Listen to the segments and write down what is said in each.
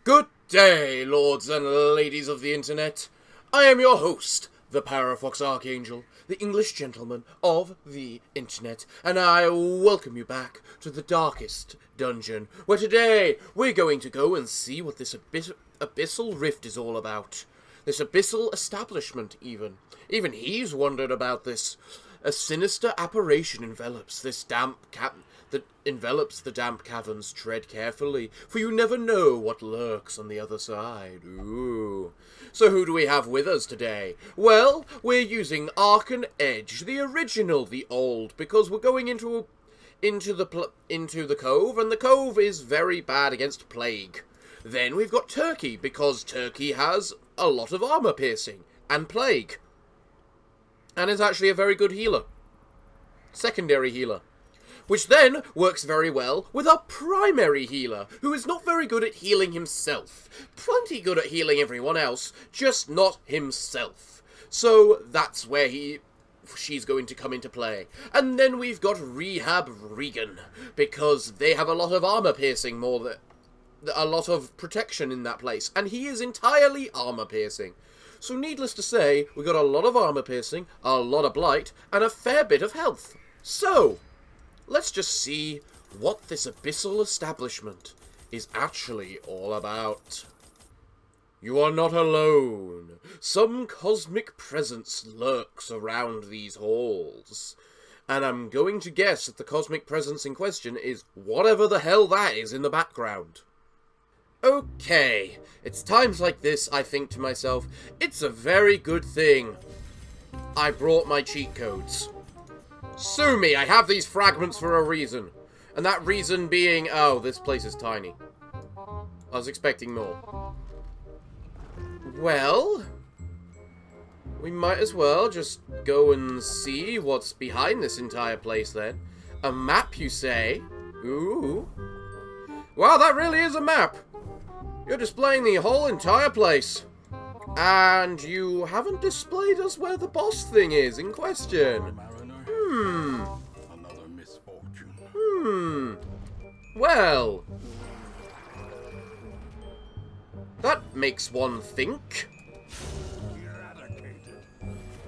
Good day, lords and ladies of the internet. I am your host, the Parafox Archangel, the English gentleman of the internet, and I welcome you back to the darkest dungeon, where today we're going to go and see what this abyssal rift is all about. This abyssal establishment, even. Even he's wondered about this. A sinister apparition envelops this damp the damp caverns. Tread carefully, for you never know what lurks on the other side. Ooh. So who do we have with us today? Well, we're using Archangel, the original, the old, because we're going into the cove, and the cove is very bad against plague. Then we've got Turkey, because Turkey has a lot of armor piercing and plague, and is actually a very good healer. Secondary healer. Which then works very well with our primary healer, who is not very good at healing himself. Plenty good at healing everyone else, just not himself. So that's where she's going to come into play. And then we've got Rehab Regan, because they have a lot of armor piercing, a lot of protection in that place, and he is entirely armor piercing. So needless to say, we got a lot of armor piercing, a lot of blight, and a fair bit of health. So let's just see what this abyssal establishment is actually all about. You are not alone. Some cosmic presence lurks around these halls. And I'm going to guess that the cosmic presence in question is whatever the hell that is in the background. Okay, it's times like this I think to myself, it's a very good thing I brought my cheat codes. Sue me, I have these fragments for a reason. And that reason being, oh, this place is tiny. I was expecting more. Well, we might as well just go and see what's behind this entire place then. A map, you say? Ooh. Wow, that really is a map. You're displaying the whole entire place. And you haven't displayed us where the boss thing is in question. Another misfortune. Well, that makes one think.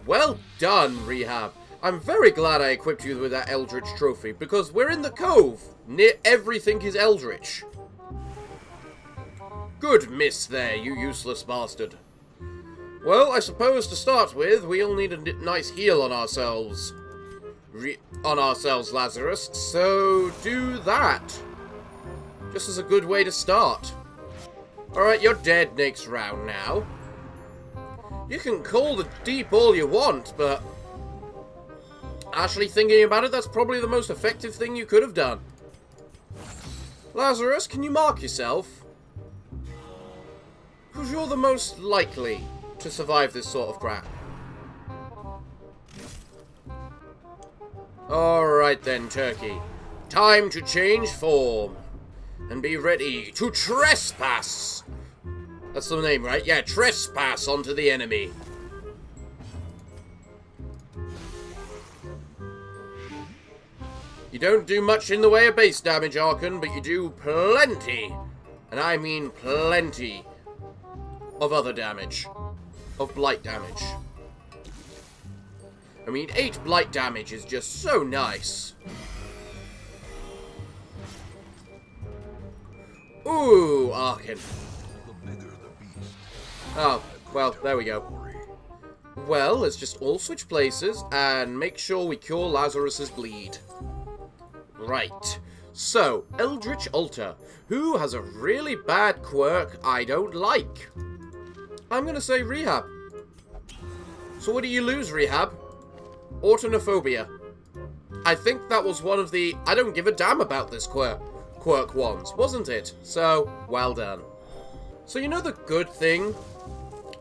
Well done, Rehab. I'm very glad I equipped you with that eldritch trophy, because we're in the cove. Near everything is eldritch. Good miss there, you useless bastard. Well, I suppose to start with, we'll need a nice heal on ourselves. Lazarus, so do that. Just as a good way to start. Alright, you're dead next round now. You can call the deep all you want, but actually thinking about it, that's probably the most effective thing you could have done. Lazarus, can you mark yourself? Because you're the most likely to survive this sort of crap. Alright then, Turkey. Time to change form. And be ready to trespass. That's the name, right? Yeah, trespass onto the enemy. You don't do much in the way of base damage, Archon, but you do plenty. And I mean plenty of other damage. Of blight damage. I mean, 8 blight damage is just so nice. Ooh, Archon. Oh, well, there we go. Well, let's just all switch places and make sure we cure Lazarus's bleed. Right. So, Eldritch Altar, who has a really bad quirk I don't like. I'm gonna say Rehab. So what do you lose, Rehab? Autonophobia. I think that was one of the I don't give a damn about this quirk ones, wasn't it? So, well done. So you know the good thing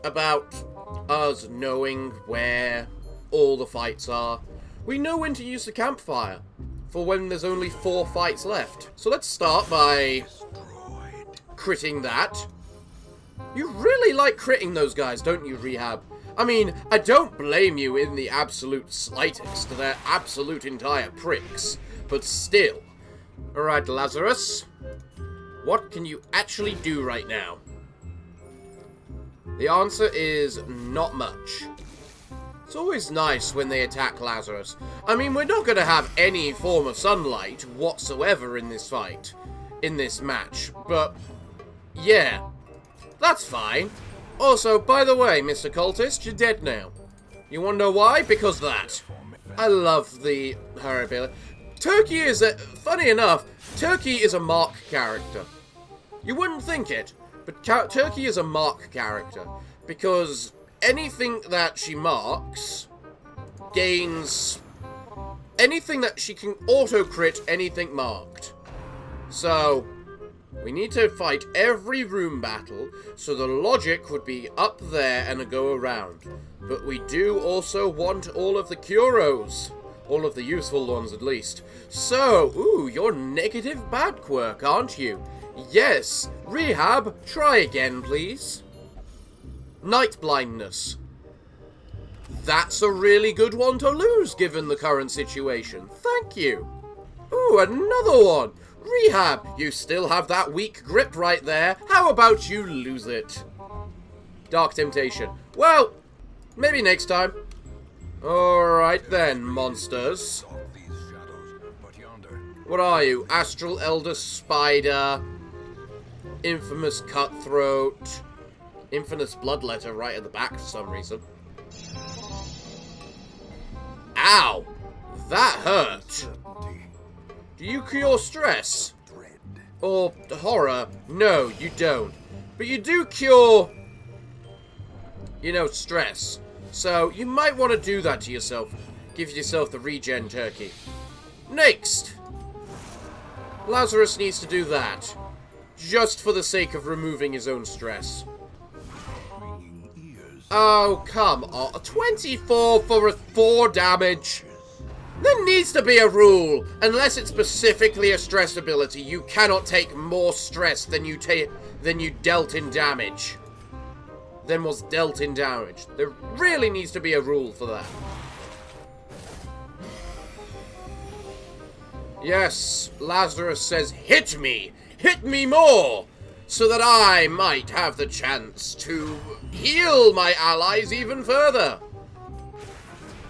about us knowing where all the fights are? We know when to use the campfire for when there's only 4 fights left. So let's start by critting that. You really like critting those guys, don't you, Rehab? I mean, I don't blame you in the absolute slightest. They're absolute entire pricks. But still. Alright, Lazarus. What can you actually do right now? The answer is not much. It's always nice when they attack Lazarus. I mean, we're not going to have any form of sunlight whatsoever in this fight, in this match, but yeah, that's fine. Also, by the way, Mr. Cultist, you're dead now. You want to know why? Because that. I love the her ability. Turkey is a... Funny enough, Turkey is a Mark character. You wouldn't think it, but Turkey is a Mark character. Because anything that she marks gains... Anything that she can auto-crit anything marked. So... we need to fight every room battle, so the logic would be up there and a go around. But we do also want all of the Kuros. All of the useful ones, at least. So, ooh, you're negative bad quirk, aren't you? Yes. Rehab, try again, please. Night blindness. That's a really good one to lose, given the current situation. Thank you. Ooh, another one. Rehab, you still have that weak grip right there. How about you lose it? Dark Temptation. Well, maybe next time. Alright then, monsters. What are you? Astral Elder Spider. Infamous Cutthroat. Infamous Bloodletter right at the back for some reason. Ow! That hurt. Do you cure stress? Or horror? No, you don't. But you do cure, you know, stress. So, you might want to do that to yourself. Give yourself the regen turkey. Next! Lazarus needs to do that. Just for the sake of removing his own stress. Oh, come on. 24 for a 4 damage. There needs to be a rule. Unless it's specifically a stress ability, you cannot take more stress than you dealt in damage. Than was dealt in damage. There really needs to be a rule for that. Yes, Lazarus says, hit me! Hit me more! So that I might have the chance to heal my allies even further.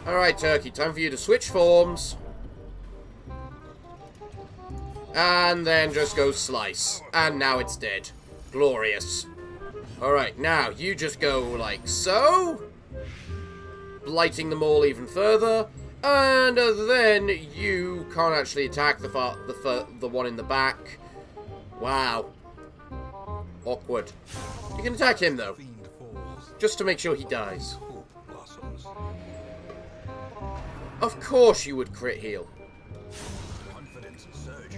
Alright, Turkey, time for you to switch forms. And then just go slice. And now it's dead. Glorious. Alright, now you just go like so. Blighting them all even further. And then you can't actually attack the one in the back. Wow. Awkward. You can attack him, though. Just to make sure he dies. Of course you would crit heal.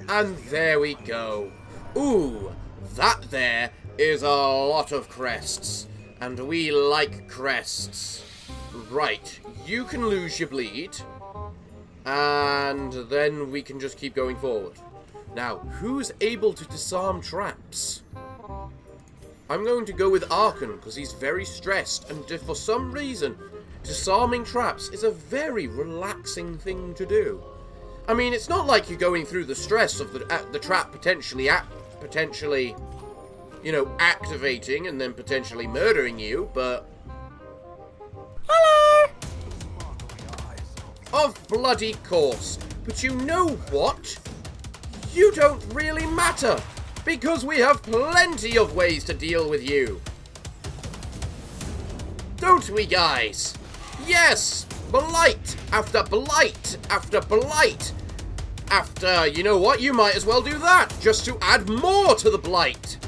And there we go. Ooh, that there is a lot of crests. And we like crests. Right, you can lose your bleed. And then we can just keep going forward. Now, who's able to disarm traps? I'm going to go with Archon, because he's very stressed, and for some reason, disarming traps is a very relaxing thing to do. I mean, it's not like you're going through the stress of the trap potentially, you know, activating and then potentially murdering you, but... Hello! Of bloody course. But you know what? You don't really matter, because we have plenty of ways to deal with you. Don't we, guys? Yes! Blight after blight after blight. After, you know what, you might as well do that, just to add more to the blight.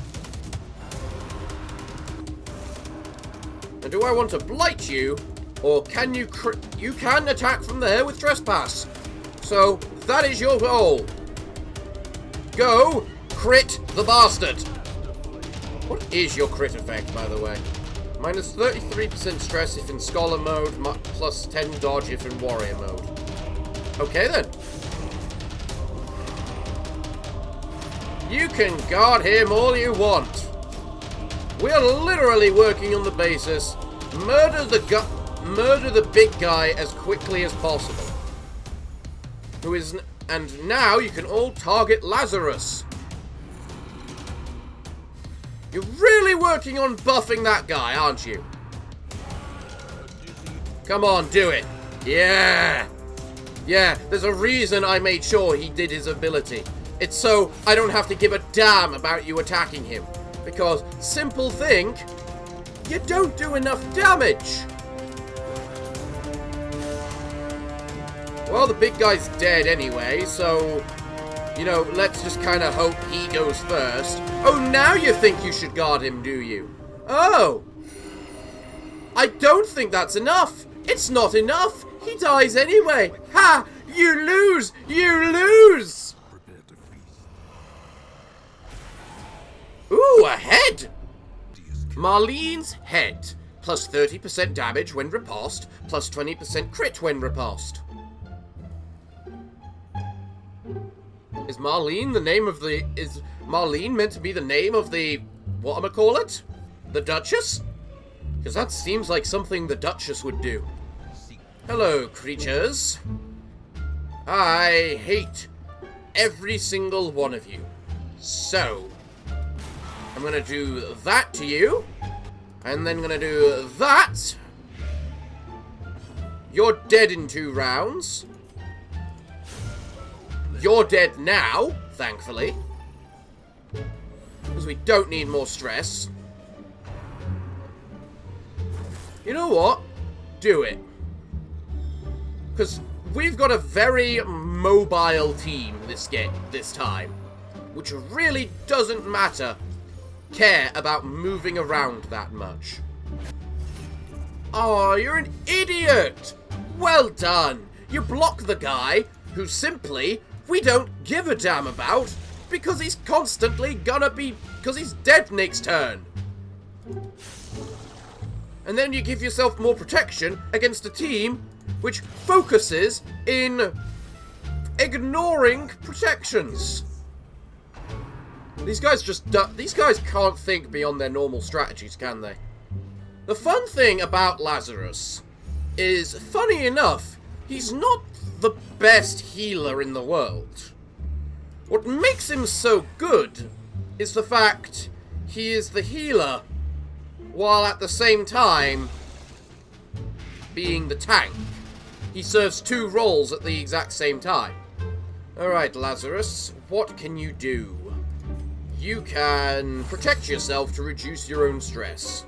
And do I want to blight you, or can you can attack from there with trespass. So, that is your goal. Go, crit the bastard. What is your crit effect, by the way? Minus 33% stress if in scholar mode, plus 10 dodge if in warrior mode. Okay then. You can guard him all you want. We're literally working on the basis, murder the big guy as quickly as possible. And now you can all target Lazarus. You're really working on buffing that guy, aren't you? Come on, do it. Yeah. Yeah, there's a reason I made sure he did his ability. It's so I don't have to give a damn about you attacking him. Because, simple thing, you don't do enough damage. Well, the big guy's dead anyway, so, you know, let's just kind of hope he goes first. Oh, now you think you should guard him, do you? Oh. I don't think that's enough. It's not enough. He dies anyway. Ha! You lose! You lose! Ooh, a head! Marlene's head. Plus 30% damage when repulsed, plus 20% crit when repulsed. Is Marlene the name of the... Is Marlene meant to be the name of the... whatchamacallit? The Duchess? Because that seems like something the Duchess would do. Hello, creatures. I hate every single one of you. So, I'm gonna do that to you. And then gonna do that. You're dead in 2 rounds. You're dead now, thankfully. Because we don't need more stress. You know what? Do it. Because we've got a very mobile team this time. Which really doesn't care about moving around that much. Oh, you're an idiot! Well done! You block the guy who simply we don't give a damn about because he's constantly gonna be... because he's dead next turn. And then you give yourself more protection against a team which focuses in ignoring protections. These guys can't think beyond their normal strategies, can they? The fun thing about Lazarus is, funny enough, he's not the best healer in the world. What makes him so good is the fact he is the healer, while at the same time being the tank. He serves 2 roles at the exact same time. Alright, Lazarus, what can you do? You can protect yourself to reduce your own stress.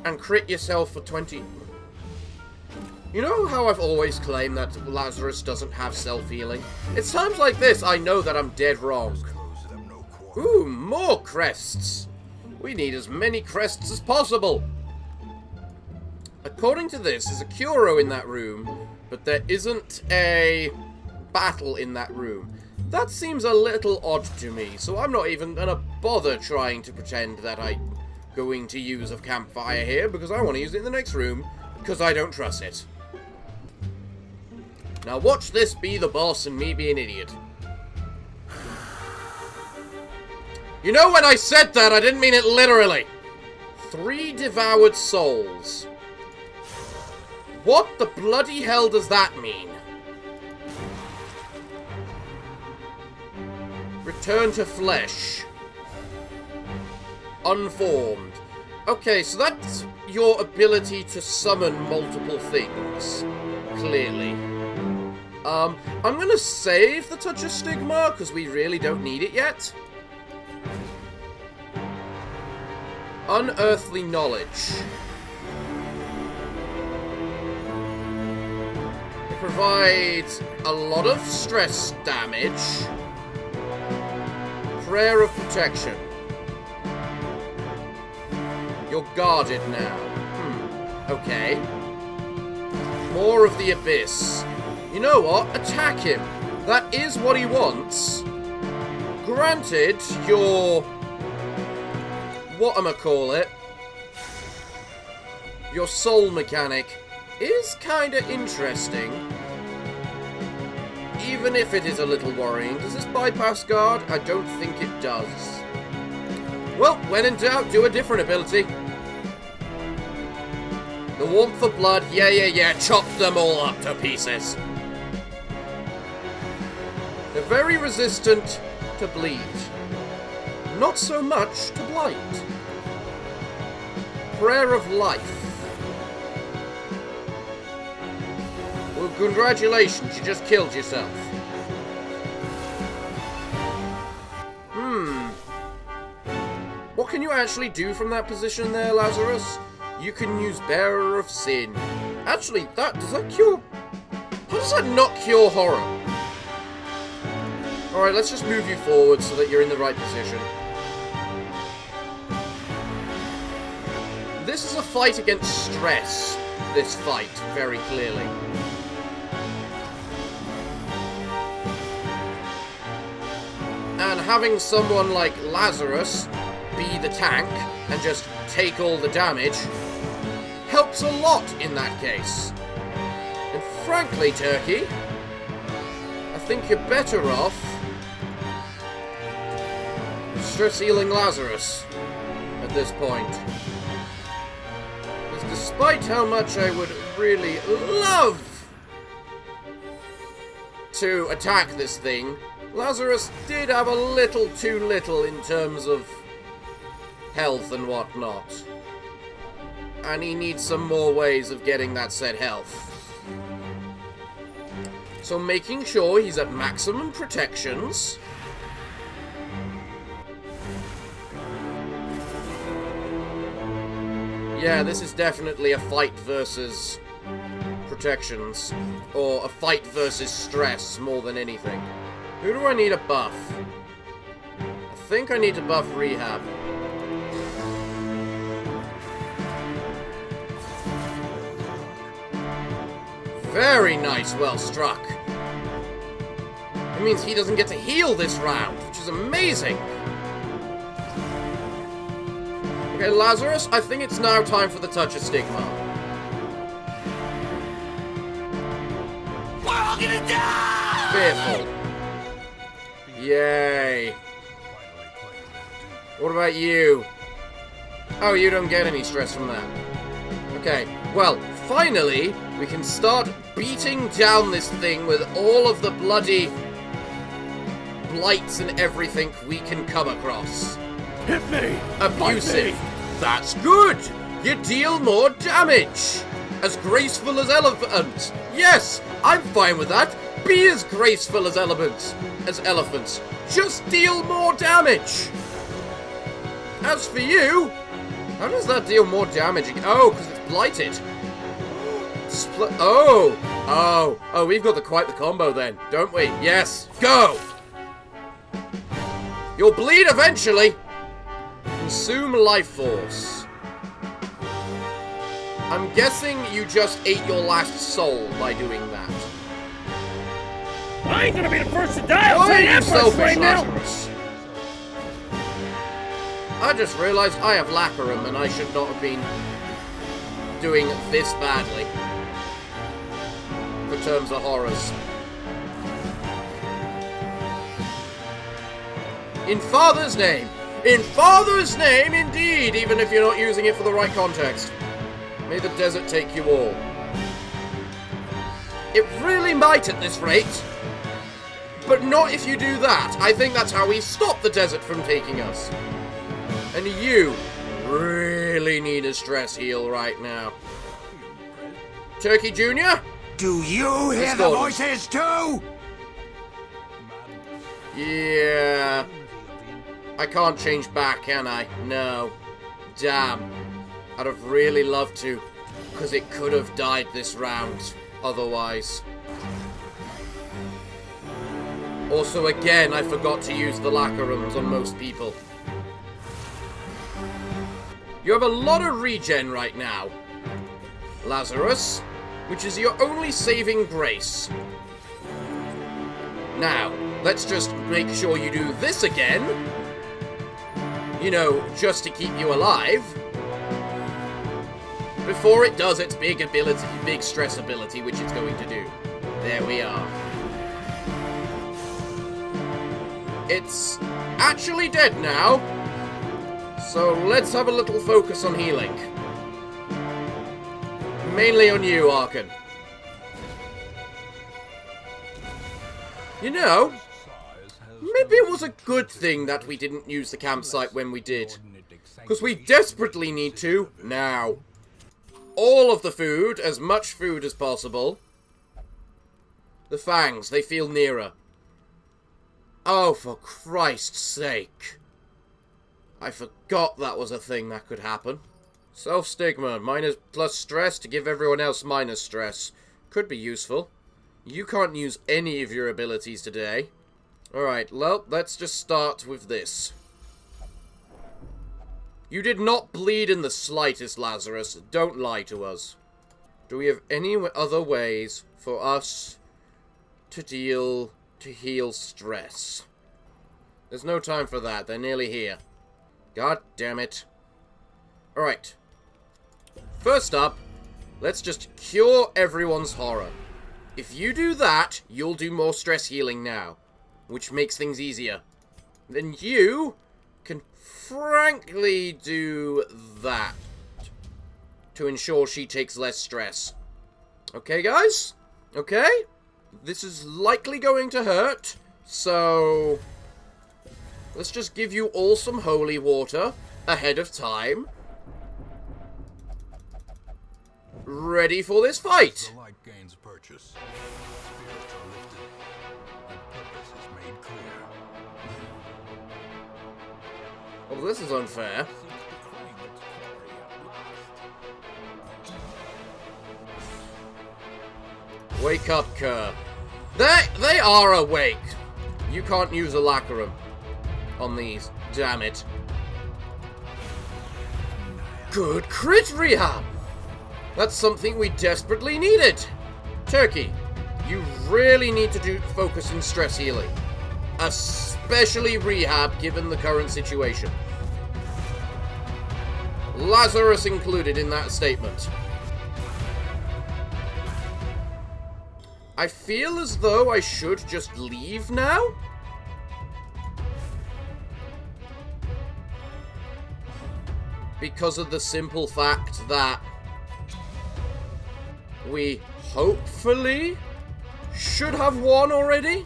And crit yourself for 20... You know how I've always claimed that Lazarus doesn't have self-healing? It's times like this I know that I'm dead wrong. Ooh, more crests! We need as many crests as possible! According to this, there's a Curo in that room, but there isn't a battle in that room. That seems a little odd to me, so I'm not even gonna bother trying to pretend that I'm going to use a campfire here, because I want to use it in the next room, because I don't trust it. Now watch this be the boss and me be an idiot. You know, when I said that, I didn't mean it literally. 3 devoured souls. What the bloody hell does that mean? Return to flesh. Unformed. Okay, so that's your ability to summon multiple things. Clearly. I'm gonna save the Touch of Stigma, because we really don't need it yet. Unearthly knowledge. It provides a lot of stress damage. Prayer of protection. You're guarded now. Okay. More of the abyss. You know what? Attack him. That is what he wants. Granted, your... whatchamacallit? Your soul mechanic is kinda interesting. Even if it is a little worrying. Does this bypass guard? I don't think it does. Well, when in doubt, do a different ability. The warmth of blood, yeah, chop them all up to pieces. They're very resistant to bleed. not so much to blight. Prayer of life. Well, congratulations, you just killed yourself. What can you actually do from that position there, Lazarus? You can use Bearer of Sin. Actually, does that cure... How does that not cure horror? Alright, let's just move you forward so that you're in the right position. This is a fight against stress, this fight, very clearly. And having someone like Lazarus be the tank and just take all the damage helps a lot in that case. And frankly, Turkey, I think you're better off stress healing Lazarus at this point. Because despite how much I would really love to attack this thing, Lazarus did have a little too little in terms of health and whatnot. And he needs some more ways of getting that said health. So making sure he's at maximum protections. Yeah, this is definitely a fight versus protections. Or a fight versus stress more than anything. Who do I need a buff? I think I need to buff rehab. Very nice, well struck. It means he doesn't get to heal this round, which is amazing. Okay, Lazarus, I think it's now time for the Touch of Stigma. We're all gonna die! Fearful. Yay. What about you? Oh, you don't get any stress from that. Okay, well, finally, we can start beating down this thing with all of the bloody blights and everything we can come across. Hit me! Abusive. Bite me. That's good! You deal more damage! As graceful as elephants. Yes, I'm fine with that. Be as graceful as elephants. Just deal more damage. As for you, how does that deal more damage? Oh, because it's blighted. Oh, we've got quite the combo then, don't we? Yes, go! You'll bleed eventually. Consume life force. I'm guessing you just ate your last soul by doing that. I ain't gonna be the first to die. I'll tell you that much right now. Lazarus. I just realized I have Lacarum and I should not have been doing this badly for terms of horrors. In Father's name! In Father's name, indeed, even if you're not using it for the right context. May the desert take you all. It really might at this rate. But not if you do that. I think that's how we stop the desert from taking us. And you really need a stress heal right now. Turkey Jr.? Do you hear the voices too? Yeah. I can't change back, can I? No. Damn. I'd have really loved to, because it could have died this round otherwise. Also, again, I forgot to use the Lacarums on most people. You have a lot of regen right now, Lazarus, which is your only saving grace. Now, let's just make sure you do this again. You know, just to keep you alive. Before it does its big ability, big stress ability, which it's going to do. There we are. It's actually dead now. So let's have a little focus on healing. Mainly on you, Arkan. You know, Maybe it was a good thing that we didn't use the campsite when we did. Because we desperately need to now. All of the food, as much food as possible. The fangs, they feel nearer. Oh, for Christ's sake. I forgot that was a thing that could happen. Self-stigma, minus plus stress to give everyone else minus stress. Could be useful. You can't use any of your abilities today. Alright, well, let's just start with this. You did not bleed in the slightest, Lazarus. Don't lie to us. Do we have any other ways for us to heal stress? There's no time for that. They're nearly here. God damn it. Alright. First up, let's just cure everyone's horror. If you do that, you'll do more stress healing now, which makes things easier. Then you can frankly do that to ensure she takes less stress. Okay, guys? Okay? This is likely going to hurt, so let's just give you all some holy water ahead of time. Ready for this fight. The light gains purchase. Spirits are lifted, and purpose is made clear. Oh, this is unfair. Wake up, Kerr. They are awake. You can't use a lacquerum on these. Damn it. Good crit rehab. That's something we desperately needed. Turkey, you really need to focus in stress healing. Especially rehab, given the current situation. Lazarus included in that statement. I feel as though I should just leave now. Because of the simple fact that we hopefully should have won already.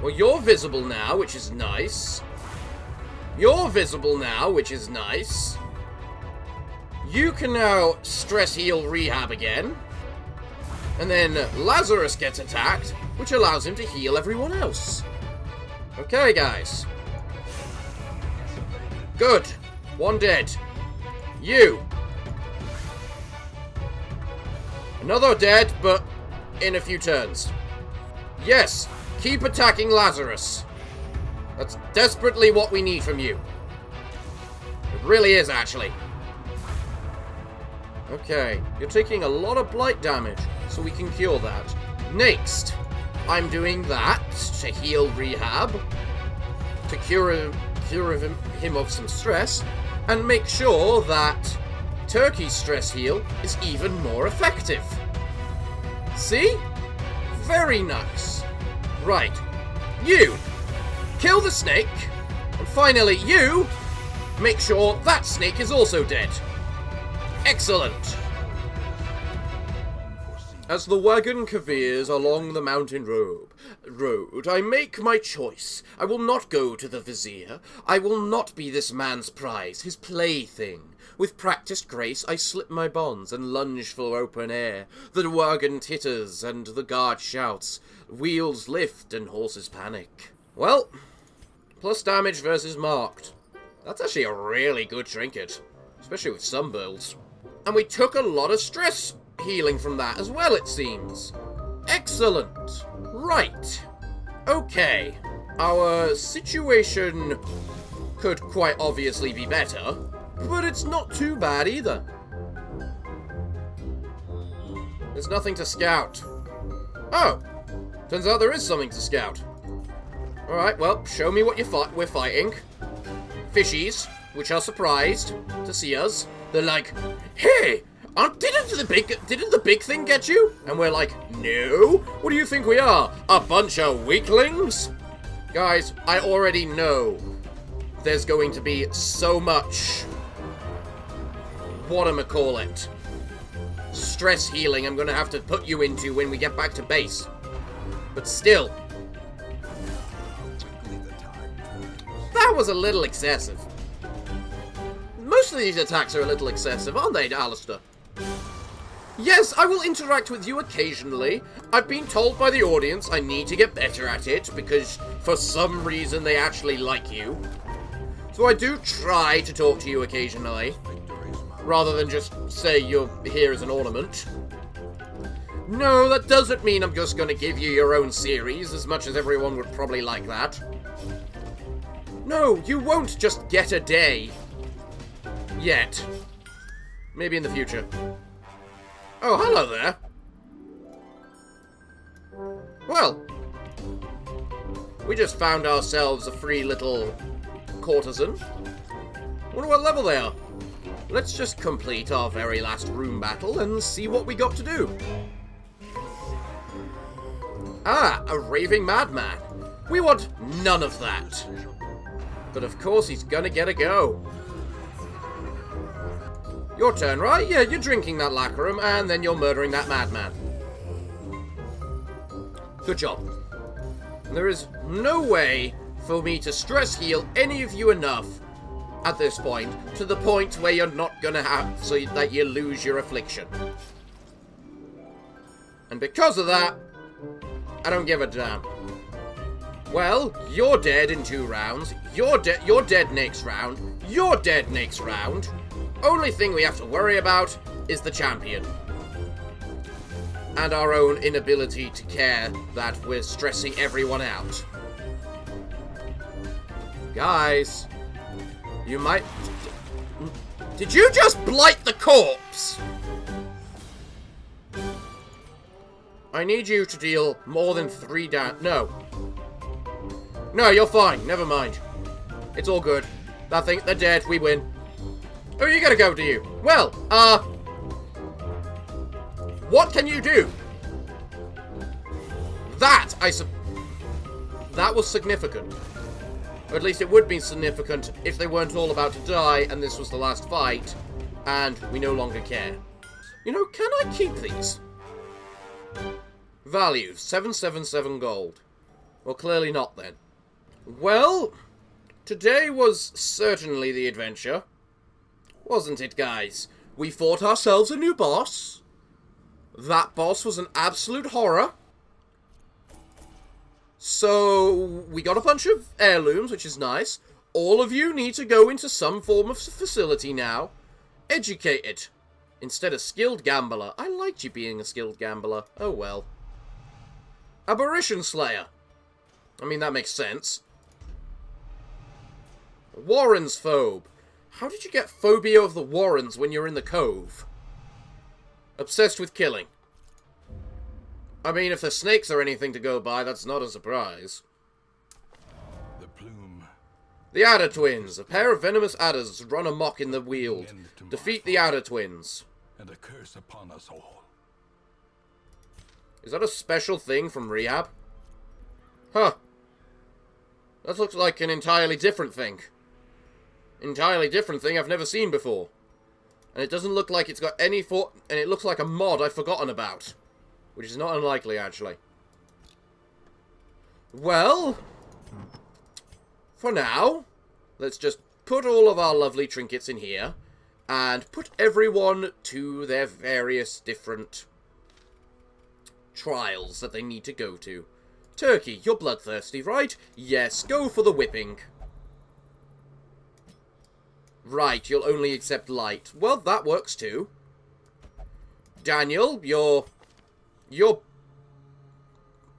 Well, you're visible now, which is nice. You're visible now, which is nice. You can now stress heal rehab again. And then Lazarus gets attacked, which allows him to heal everyone else. Okay, guys. Good. One dead. You. Another dead, but in a few turns. Yes, keep attacking Lazarus. That's desperately what we need from you. It really is, actually. Okay, you're taking a lot of blight damage, so we can cure that. Next, I'm doing that to heal rehab, to cure him of some stress, and make sure that Turkey's stress heal is even more effective. See? Very nice. Right. You, kill the snake, and finally you, make sure that snake is also dead. Excellent. As the wagon careers along the mountain road, I make my choice. I will not go to the vizier. I will not be this man's prize, his plaything. With practiced grace, I slip my bonds and lunge for open air. The wagon titters and the guard shouts. Wheels lift and horses panic. Well, plus damage versus marked. That's actually a really good trinket, especially with some builds. And we took a lot of stress healing from that as well, it seems. Excellent. Right. Okay. Our situation could quite obviously be better, but it's not too bad either. There's nothing to scout. Oh. Turns out there is something to scout. Alright, well, show me what we're fighting. Fishies, which are surprised to see us. They're like, hey, didn't the big thing get you? And we're like, no. What do you think we are? A bunch of weaklings? Guys, I already know there's going to be so much, whatchamacallit, stress healing I'm going to have to put you into when we get back to base. But still, That was a little excessive. Most of these attacks are a little excessive, aren't they, Alistair? Yes, I will interact with you occasionally. I've been told by the audience I need to get better at it, because for some reason they actually like you. So I do try to talk to you occasionally, rather than just say you're here as an ornament. No, that doesn't mean I'm just going to give you your own series, as much as everyone would probably like that. No, you won't just get a day. Yet. Maybe in the future. Oh, hello there. Well, we just found ourselves a free little courtesan. Wonder what level they are. Let's just complete our very last room battle and see what we got to do. Ah, a raving madman. We want none of that. But of course he's gonna get a go. Your turn, right? Yeah, you're drinking that lacarum, and then you're murdering that madman. Good job. There is no way for me to stress heal any of you enough at this point, to the point where you're not gonna have, so that you lose your affliction. And because of that, I don't give a damn. Well, you're dead in 2 rounds, you're dead next round, you're dead next round. Only thing we have to worry about is the champion. And our own inability to care that we're stressing everyone out. Guys, you might... Did you just blight the corpse? I need you to deal more than 3 down. No. No, you're fine. Never mind. It's all good. They're dead. We win. Oh, you gotta go, do you? Well, what can you do? That was significant. Or at least it would be significant if they weren't all about to die and this was the last fight, and we no longer care. You know, can I keep these? Value, 777 gold. Well, clearly not then. Well, today was certainly the adventure. Wasn't it, guys? We fought ourselves a new boss. That boss was an absolute horror. So, we got a bunch of heirlooms, which is nice. All of you need to go into some form of facility now. Educated. Instead of skilled gambler. I liked you being a skilled gambler. Oh well. Aberration Slayer. I mean, that makes sense. Warren's Phobe. How did you get phobia of the Warrens when you're in the cove? Obsessed with killing. I mean, if the snakes are anything to go by, that's not a surprise. The plume. The Adder Twins. A pair of venomous adders run amok in the Weald. Defeat the Adder Twins. And a curse upon us all. Is that a special thing from Rehab? Huh. That looks like an entirely different thing. Entirely different thing I've never seen before. And it doesn't look like it's got any and it looks like a mod I've forgotten about. Which is not unlikely, actually. Well, for now, let's just put all of our lovely trinkets in here, and put everyone to their various different trials that they need to go to. Turkey, you're bloodthirsty, right? Yes, go for the whipping. Right, you'll only accept light. Well, that works too. Daniel, you're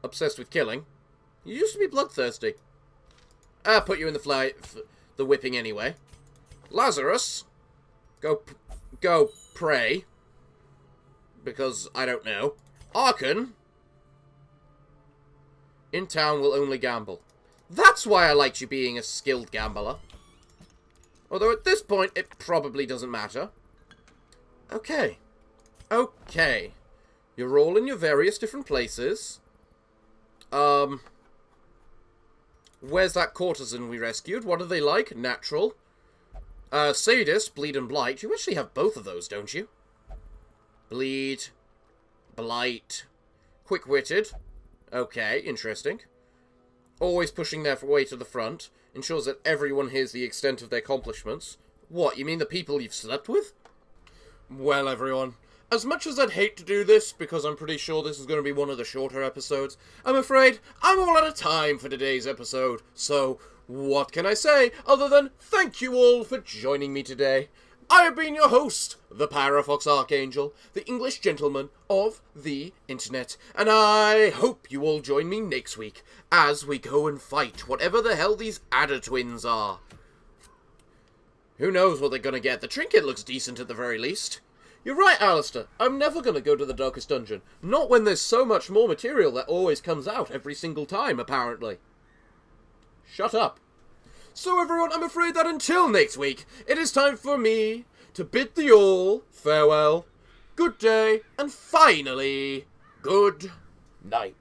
obsessed with killing. You used to be bloodthirsty. I'll put you in the whipping anyway. Lazarus, go pray. Because I don't know. Archon, in town will only gamble. That's why I liked you being a skilled gambler. Although at this point, it probably doesn't matter. Okay. Okay. You're all in your various different places. Where's that courtesan we rescued? What are they like? Natural. Sadist, bleed and blight. You actually have both of those, don't you? Bleed. Blight. Quick-witted. Okay, interesting. Always pushing their way to the front. ensures that everyone hears the extent of their accomplishments. What, you mean the people you've slept with? Well, everyone, as much as I'd hate to do this, because I'm pretty sure this is going to be one of the shorter episodes, I'm afraid I'm all out of time for today's episode. So, what can I say other than thank you all for joining me today? I have been your host, the Parafox Archangel, the English gentleman of the internet, and I hope you all join me next week as we go and fight whatever the hell these adder twins are. Who knows what they're going to get? The trinket looks decent at the very least. You're right, Alistair. I'm never going to go to the darkest dungeon. Not when there's so much more material that always comes out every single time, apparently. Shut up. So everyone, I'm afraid that until next week, it is time for me to bid thee all farewell, good day, and finally, good night.